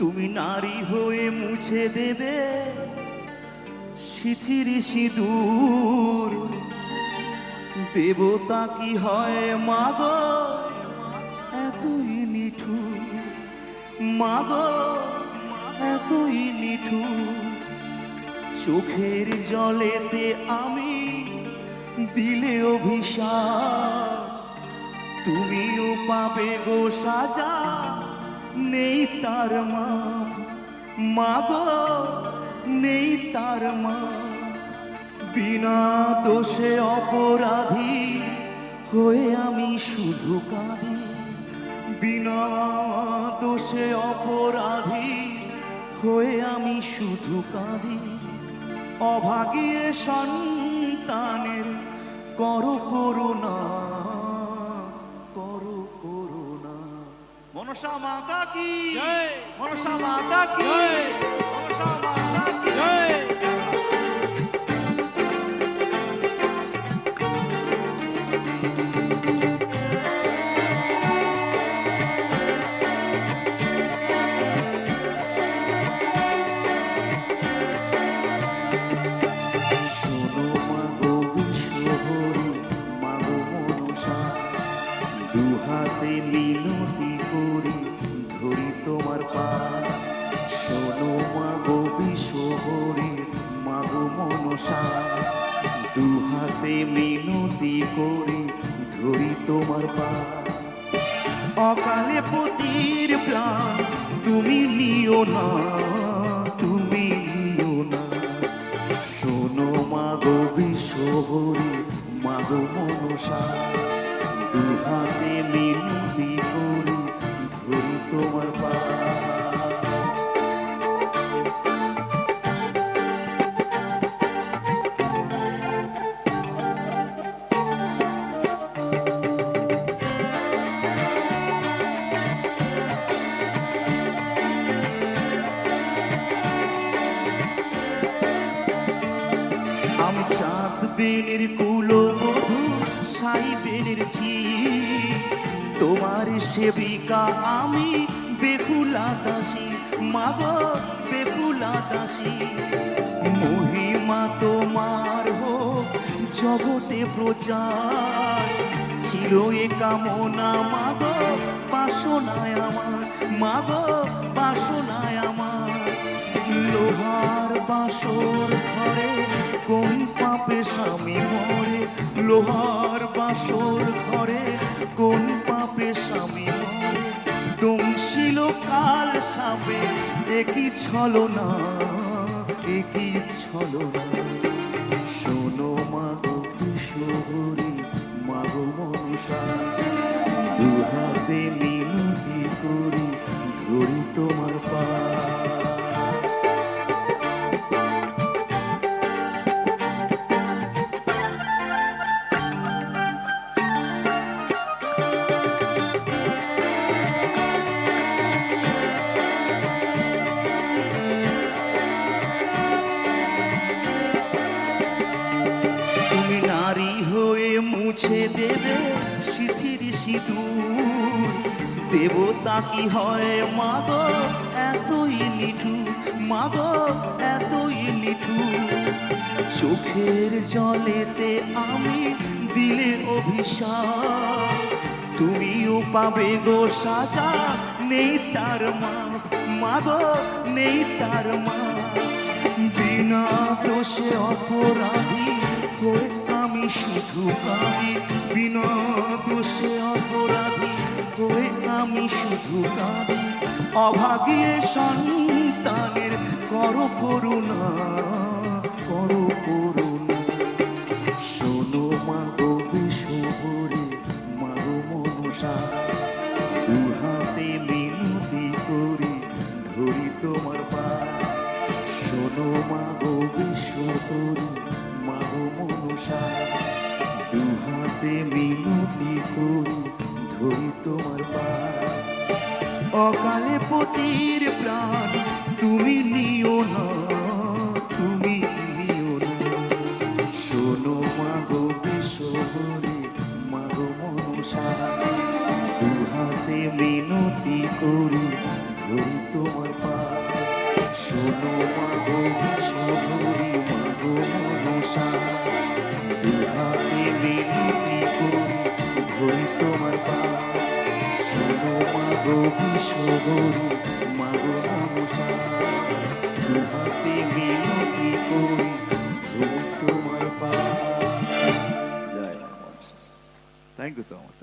তুমি নারী হয়ে মুছে দেবে সিথির সিঁদুর। দেবতা কি হয় মাগো এতই নিঠুর, মাগো এতই নিঠুর। চোখের জলেতে আমি দিলে অভিশাপ, তুমিও পাবে গো সাজা নেই তার মাপ। মাগো নেই তার মাপ, বিনা দোষে অপরাধী হয়ে আমি শুধু কাঁদি। বিনা দোষে অপরাধী হয়ে আমি শুধু কাঁদি। অভাগিয়ে সন্তানের করো করুণা, করো করুণা। মনসা মাতা কি, মনসা মাতা কি, মনসা মাতা কি। দুহাতে মিনতি করি ধরি তোমার পা। শোনো মাগো বিশ্বহরি মাগো মনসা, দুহাতে মিনতি করি ধরি তোমার পা। অকালে পতির প্রাণ তুমি নিও না, তুমি নিও না। শোনো মাগো বিশ্বহরি মাগো মনসা, দুহাতে মিনতি করি ধরি তোমার পা। আমি চাঁদ বেনের কুলবধূ সাই বেনের ঝি, তোমার সেবিকা আমি বেহুলা দাসী। মাগো বেহুলা দাসী, মহিমা তোমার হোক জগতে প্রচার। ছিল এ কামনা মাগো বাসনায় আমার, মাগো বাসনায় আমার। লোহার বাসর ঘরে কোন পাপে স্বামী মরে, লোহার বাসর ঘরে কোন পাপে স্বামী মরে। দংশিল কাল সাবে একই ছলনা, একই ছলনা। শোনো মাগো কিশোরী মাগো মনসা, দুহাতে মিনতি করি ধরি তোমার পা। তুমি নারী হয়ে মুছে দেবে সিথির সিঁদুর। দেবতা কি হয় মাগো এতই নিঠুর, মাগো এতই নিঠুর। চোখের জলেতে আমি দিলে অভিশাপ, তুমিও পাবে গো সাজা নেই তার মাপ। মাগো নেই তার মাপ, বিনা দোষে অপরাধী হয়ে আমি শুধু কাঁদি। বিনা দোষে অপরাধী হয়ে আমি শুধু কাঁদি। অভাগিয়ে সন্তানের করো করুণা, করো করুণা। শোনো মাগো বিশ্বহরি মাগো মনসা, দুহাতে মিনতি করি ধরি তোমার পা। শোনো মাগো বিশ্বহরি মাগো মনসা, দুহাতে মিনতি করি ধরি তোমার পা। অকালে পতির প্রাণ তুমি নিও না, তুমি নিও না। শোনো মাগো বিশ্বহরি মাগো মনসা, দুহাতে মিনতি করি ধরি তোমার পা। মাগো বিশ্বগরু মাগো মনসা দুহাতে মিনতি করি তোমার পা জয় মা Manasa. Thank you so much.